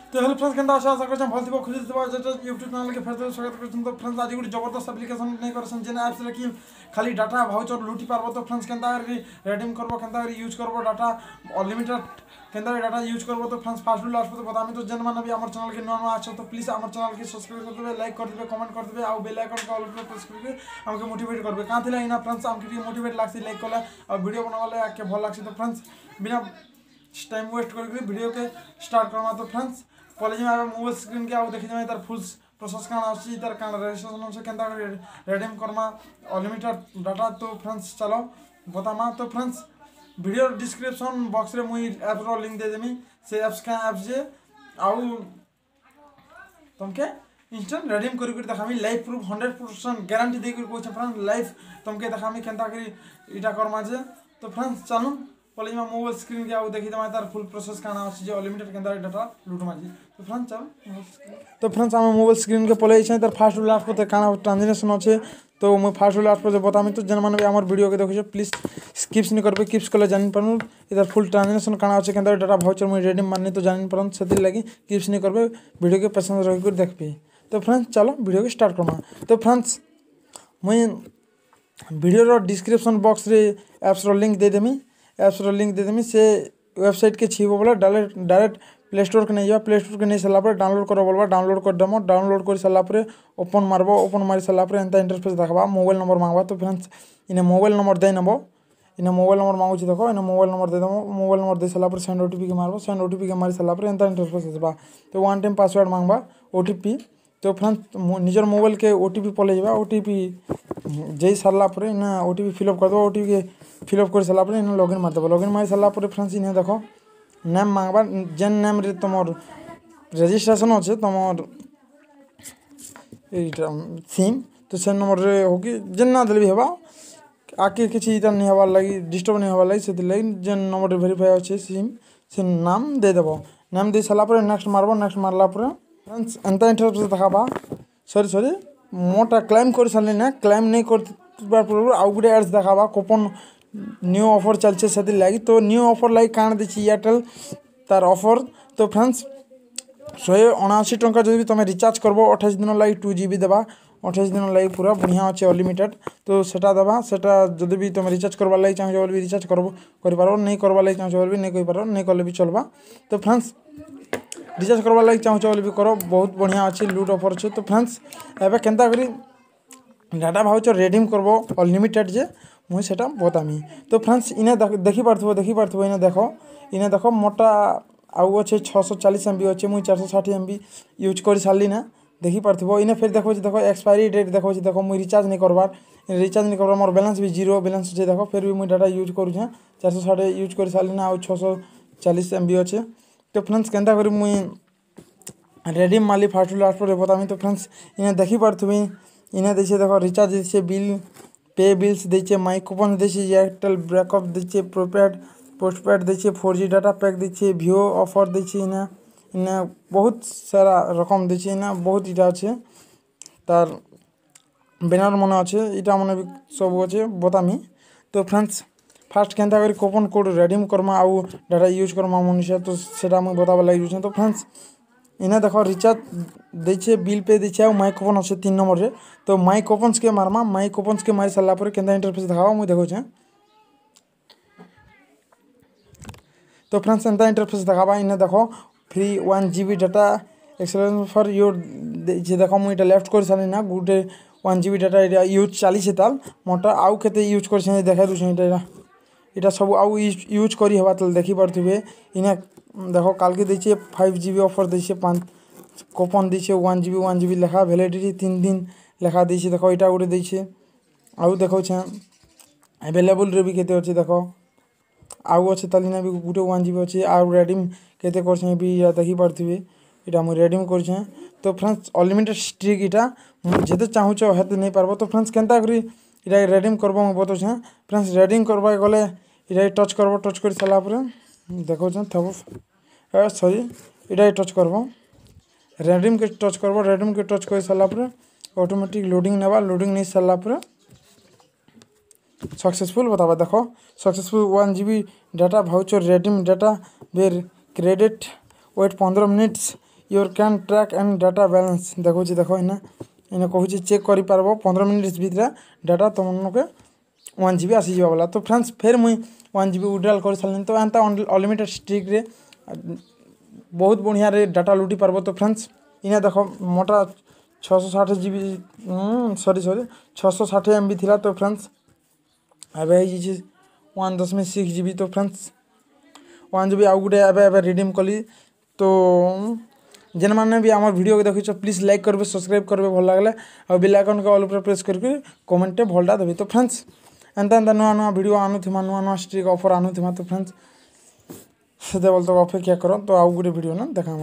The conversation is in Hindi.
तो हेलो फ्रेंड्स केंदा आशा करछन भल थिबो खुशी थिबो यूट्यूब चैनल के फेर स्वागत करछन। तो फ्रेंड्स आज गुडी जबरदस्त एप्लीकेशन नै करछन जेना ऐप्स रे कि खाली डाटा भाउचर लूटी पारबो। तो फ्रेंड्स केंदा रिडीम करबो केंदा यूज करबो डाटा अनलिमिटेड केंदा डाटा यूज करबो। तो फ्रेंड्स फास्ट लास्ट तो बतामी तो जेन माने भी हमर चैनल के नवा आछो तो प्लीज हमर चैनल के सब्सक्राइब कर देबे, लाइक कर देबे, कमेंट कर देबे आ बेल आइकन के ऑल पे प्रेस करके हमके मोटिवेट करबे। का थिला इना फ्रेंड्स हमके मोटिवेट लागसी लाइक करला और वीडियो बनावाले आके भल लागसी। तो फ्रेंड्स बिना टाइम वेस्ट करके वीडियो के स्टार्ट करमा। तो फ्रेंड्स कॉलेज में आवे मोबाइल स्क्रीन के आउ देखि जाय तार फुल प्रोसेस कान आसी तार कान रजिस्ट्रेशन से केंदा रिडीम करमा अनलिमिटेड डाटा। तो फ्रेंड्स चलो बतामा। तो फ्रेंड्स वीडियो डिस्क्रिप्शन बॉक्स रे मुई ऐप रो लिंक दे देमी से ऐप्स का ऐप जे आउ तुमके इंस्टेंट रिडीम करि करि देखामी लाइव प्रूफ 100% गारंटी दे करि कोछ फ्रेंड्स लाइव तुमके देखामी केंता करि इटा करमा जे। तो फ्रेंड्स चलो कॉलेज में मोबाइल स्क्रीन के आउ देखि दमा तार फुल प्रोसेस काना आसी जे अनलिमिटेड केंदा डाटा लूट माजी। तो फ्रेंड्स चलो तो फ्रेंड्स हम मोबाइल स्क्रीन के पले छै तार फास्ट लास्ट पे काना ट्रांजैक्शन अछि। तो मैं फास्ट लास्ट पे बतामी तो जन माने हमर वीडियो के देखियो प्लीज स्किप्स नि करबे, स्किप्स कले जानि परनु इधर फुल ट्रांजैक्शन काना अछि केंदा डाटा भाउचर मैं रिडीम मारनी तो जानि परन सेति लागि स्किप्स नि करबे, वीडियो के पेशेंस रहि कर देखबे। तो फ्रेंड्स चलो वीडियो के स्टार्ट करमा। तो फ्रेंड्स मैं वीडियो रो डिस्क्रिप्शन बॉक्स रे ऐप्स रो लिंक दे देमी, ऐप्स रो लिंक दे देमी से वेबसाइट के छीबो बोला डायरेक्ट प्ले स्टोर के नहीं जा, प्ले स्टोर के नहीं सला पर डाउनलोड करो बोलबा डाउनलोड कर दमो, डाउनलोड कर सला पर ओपन मारबो, ओपन मारी सला पर एंता इंटरफेस देखबा मोबाइल नंबर मांगबा। तो फ्रेंड्स इने मोबाइल नंबर दे नबो, इने मोबाइल नंबर मांगु छी देखो इने मोबाइल नंबर दे दमो, मोबाइल नंबर दे सला पर सेंड ओटीपी के मारबो, सेंड ओटीपी के मारी सला पर एंता इंटरफेस आसबा। तो वन टाइम पासवर्ड मांगबा ओटीपी। तो फ्रेंड्स निजर मोबाइल के ओटीपी पले जाबा, ओटीपी जई सला पर ना ओटीपी फिलअप कर दो, ओटीपी के फिलअप कर सला पर इने लॉगिन मार दबो, लॉगिन मारी सला पर फ्रेंड्स इने देखो नेम मांगबा, जेन नेम रे तमोर रजिस्ट्रेशन अच्छे तमोर सिम तो से नंबर रे होगी जेन ना देले भी हेबा आके किछि इता नहीं हवा लगी डिस्टर्ब नहीं हवा लगी से लगी जेन नंबर रे वेरीफाई अच्छे सिम से नाम दे देबो, नाम दे सला पर नेक्स्ट मारबो, नेक्स्ट मारला पर फ्रेंड्स एंता इंटरफेस देखाबा। सॉरी मोटा क्लेम कर साले ना क्लेम नहीं कर आउ गुटे एड्स देखाबा कूपन न्यू ऑफर चलছে সেতি লাগি। तो न्यू ऑफर लाइक कान देछि एयरटेल तार ऑफर। तो फ्रेंड्स 179 टंका जदि तुम रिचार्ज करबो 28 दिन लाइक 2 GB देबा, 28 दिन लाइक पूरा बढ़िया अच्छे अनलिमिटेड। तो सेटा देबा, सेटा जदि भी तुम रिचार्ज करबा लाइक चाहो बोल भी रिचार्ज करबो करि पारो, नहीं करबा लाइक चाहो बोल भी नहीं करि पारो, नहीं करले भी चलबा। तो फ्रेंड्स रिचार्ज करबा लाइक चाहो बोल भी करो, बहुत बढ़िया अच्छे लूट ऑफर छै। तो फ्रेंड्स एबे केनता करी डाटा भाउचर रिडीम करबो अनलिमिटेड जे मुई सेटा बतामी। तो फ्रेंड्स इने देखि पारथबो इने देखो मोटा आउ अच्छे 640 MB अच्छे, मुई 460 MB यूज कर सारली ना देखि पारथबो। इने फिर देखो एक्सपायरी डेट देखो देखो मुई रिचार्ज नहीं करबार मोर बैलेंस भी जीरो बैलेंस अच्छे देखो फिर भी मुई डाटा यूज करू 460 यूज कर सारली ना आउ 640 MB अच्छे। तो फ्रेंड्स केनता करी मुई रिडीम माली फास्ट लास्ट पर बतामी। तो फ्रेंड्स इने देखि पारथबी इने देछे देखो रिचार्ज देछे बिल पे बिल्स देछे, माई कूपन देछे, एयरटेल ब्रेकअप देछे, प्रीपेड पोस्टपेड देछे, 4G डाटा पैक देछे, भिओ ऑफर देछे, इने बहुत सारा रकम देछे, इने बहुत इटा अच्छे तार बैनर मन अच्छे इटा मन भी सब अच्छे बतामी। तो फ्रेंड्स फास्ट केनता करी कूपन कोड रिडीम करमा आउ डाटा यूज करमा मनुष्य तो सेटा मुई बताबा लागि जुछे। तो फ्रेंड्स इने देखो रिचार्ज देछे, बिल पे देछे आ माई कूपन अच्छे 3 नंबर रे। तो माई कूपन्स के मारमा, माई कूपन्स के मारी साला पर केनता इंटरफेस देखाबा मुई देखो छे। तो फ्रेंड्स एंता इंटरफेस देखाबा इने देखो free 1 GB data acceleration for your जे देखो मुई इटा लेफ्ट कर साली ना गुटे 1 GB डाटा इटा यूज चाली से ताल मोटा आउ केते यूज कर छै देखा दु छै इटा सब आउ यूज करी हेबा तल देखि परथुबे। इने देखो काल के देछे 5 GB ऑफर देछे, 5 कूपन देछे, 1 GB लेखा वैलिडिटी 3 दिन लेखा देछे देखो इटा गुटे देछे आउ देखो छै अवेलेबल रे भी केते अछि देखो आउ अच्छे तालिना भी गुटे 1 GB अच्छे आउ रिडीम केते करछे भी या देखि पारथिबे इटा मु रिडीम करछे। तो फ्रेंड्स अनलिमिटेड स्ट्रिक इटा जेते चाहू छ हेते नहीं पारबो। तो फ्रेंड्स केनता करी इटा रिडीम करबो मु बतो छ। फ्रेंड्स रिडीम करबा गले इटा टच करबो, टच कर सला पर देखो छ थबो सॉरी इटा टच करबो, रिडीम के टच करबो, रिडीम के टच कर सला पर ऑटोमेटिक लोडिंग नेबा, लोडिंग नहीं सला पर सक्सेसफुल बताबा देखो successful 1 GB data voucher redeem data were credit wait 15 minutes your can track and data balance देखो देख इन्हें कहूँ चेक कर पार 15 मिनट भितर डाटा तुमके 1 GB आसीजा वाला। तो फ्रेंड्स फिर मुई 1 GB विड्रॉल कर सारे तो एंता अनलिमिटेड स्ट्रिक रे बहुत बढ़िया रे डाटा लुटी पार्ब। तो फ्रेंड्स इन्हें देख मोटा 660 GB सॉरी 660 MB थिला। तो फ्रेंड्स एवं 1.6 GB। तो फ्रेंड्स 1 GB आउ गोटे एवं रिडीम कली। तो जेन मैंने भी आम वीडियो को देखिए प्लीज लाइक करेंगे सब्सक्राइब करेंगे भल लगे और बेल आइकन के ऑल पर प्रेस करके कमेंट भलटा देवे। तो फ्रेंड्स एंता नुआ नुआ वीडियो आनुमा नुआ नुआ स्ट्रिक ऑफर आनुमा। तो फ्रेंड्स से बोलते अपेक्षा कर तो आउ गोटे वीडियो ना देखा।